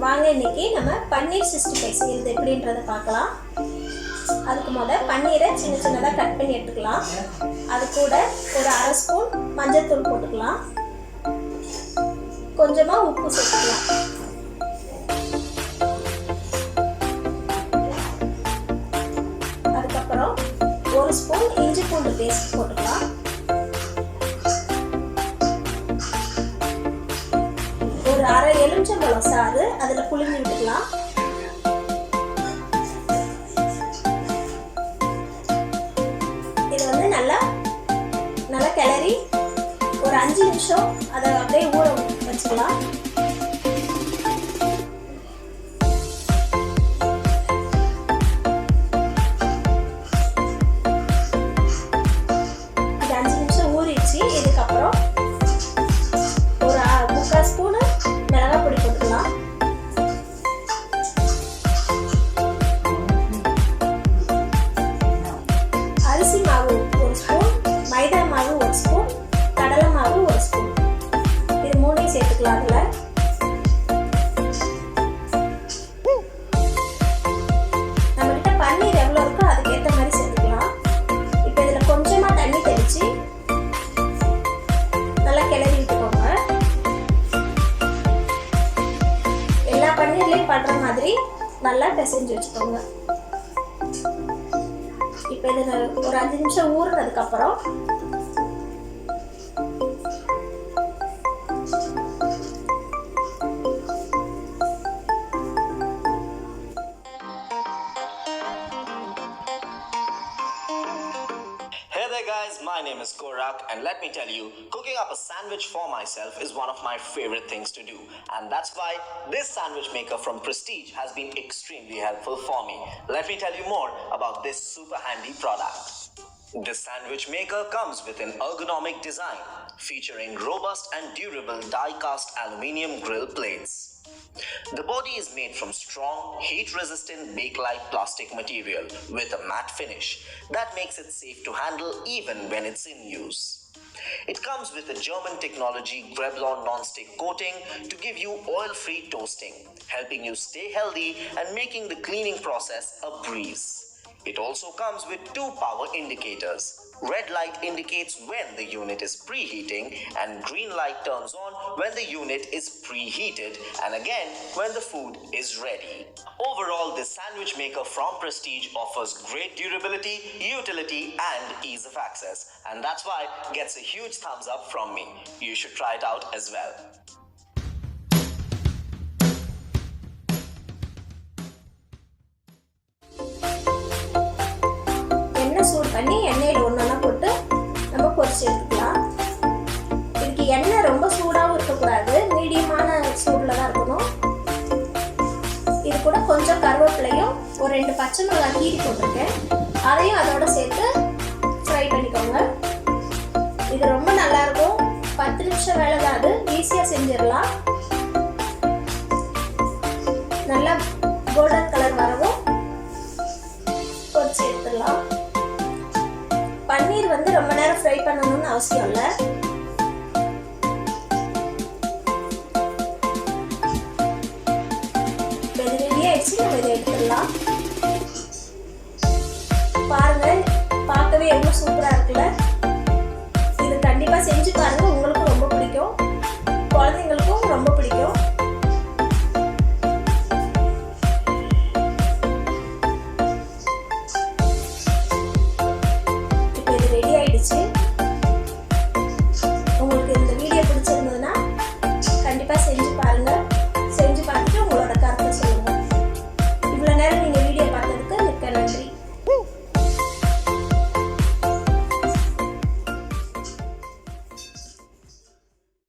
வாங்க இன்னைக்கு நம்ம பன்னீர் 65 செய்யறது எப்படின்றத பார்க்கலாம். அதுக்கு முதல்ல பன்னீரை சின்ன சின்னதாக கட் பண்ணி எடுத்துக்கலாம். அது கூட ஒரு அரை ஸ்பூன் மஞ்சள் தூள் போட்டுக்கலாம். கொஞ்சமாக உப்பு சேர்த்துக்கலாம். அதுக்கப்புறம் ஒரு ஸ்பூன் இஞ்சி பூண்டு பேஸ்ட் போட்டுக்கலாம். ஒரு அரை எலுமிச்சம்பழம் சாறு அதில் புளிஞ்சு விட்டுக்கலாம். இது வந்து நல்லா கிளறி ஒரு 5 நிமிஷம் அதை அப்படியே ஊற வச்சுக்கலாம். இது 5 நிமிஷம் ஊறிடுச்சு. இதுக்கப்புறம் ஒரு 3/4 ஸ்பூனு மிளகாய் பொடி போட்டுக்கலாம். அரிசி மாவு 1 ஸ்பூன், மைதா மாவு 1 ஸ்பூன், கடலை மாவு 1 ஸ்பூன், இது மூணையும் சேர்த்துக்கலாம். அதில் நம்மகிட்ட பன்னீர் எவ்வளோ இருக்கோ அதுக்கேற்ற மாதிரி சேர்த்துக்கலாம். இப்போ இதில் கொஞ்சமாக தண்ணி தெளித்து நல்லா கிளறி விட்டுக்கோங்க. எல்லா பன்னீர்லையும் படுற மாதிரி நல்லா பிசைஞ்சு வச்சுக்கோங்க. இப்போ இது ஒரு 5 நிமிஷம் ஊறுனதுக்கப்புறம் Hey there guys, my name is Korak and let me tell you, cooking up a sandwich for myself is one of my favorite things to do, and that's why this sandwich maker from Prestige has been extremely helpful for me. Let me tell you more about this super handy product. This sandwich maker comes with an ergonomic design featuring robust and durable die-cast aluminium grill plates. The body is made from strong, heat-resistant Bakelite plastic material with a matte finish that makes it safe to handle even when it's in use. It comes with a German technology Grevlon non-stick coating to give you oil-free toasting, helping you stay healthy and making the cleaning process a breeze. It also comes with 2 power indicators. Red light indicates when the unit is preheating and green light turns on when the unit is preheated and again when the food is ready. Overall, this sandwich maker from Prestige offers great durability, utility and ease of access, and that's why it gets a huge thumbs up from me. You should try it out as well. சூடு பண்ணி எண்ணெயில் ஒன்றா போட்டு நம்ம பொரிச்சு எடுத்துக்கலாம். இதுக்கு எண்ணெய் ரொம்ப சூடாகவும் இருக்கக்கூடாது, மீடியமான சூடில் தான் இருக்கணும். இது கூட கொஞ்சம் கருவேப்பிலையும் ஒரு 2 பச்சை மிளகாய் கீரி போட்டிருக்கேன், அதையும் அதோட சேர்த்து ஃப்ரை பண்ணிக்கோங்க. இது ரொம்ப நல்லாயிருக்கும். 10 நிமிஷம் வேலை தான், அது ஈஸியாக செஞ்சிடலாம். நல்லா கோல்டன் கலர் வரவும் பொரிச்சு எடுத்துடலாம். பன்னீர் வந்து ரொம்ப நேரம் ஃப்ரை பண்ணணும்னு அவசியம் இல்லை. இப்போ இது ரெடி ஆயிடுச்சு, நம்ம இதை எடுத்துடலாம். பாருங்க, பார்க்கவே எவ்வளோ சூப்பராக இருக்குல்ல.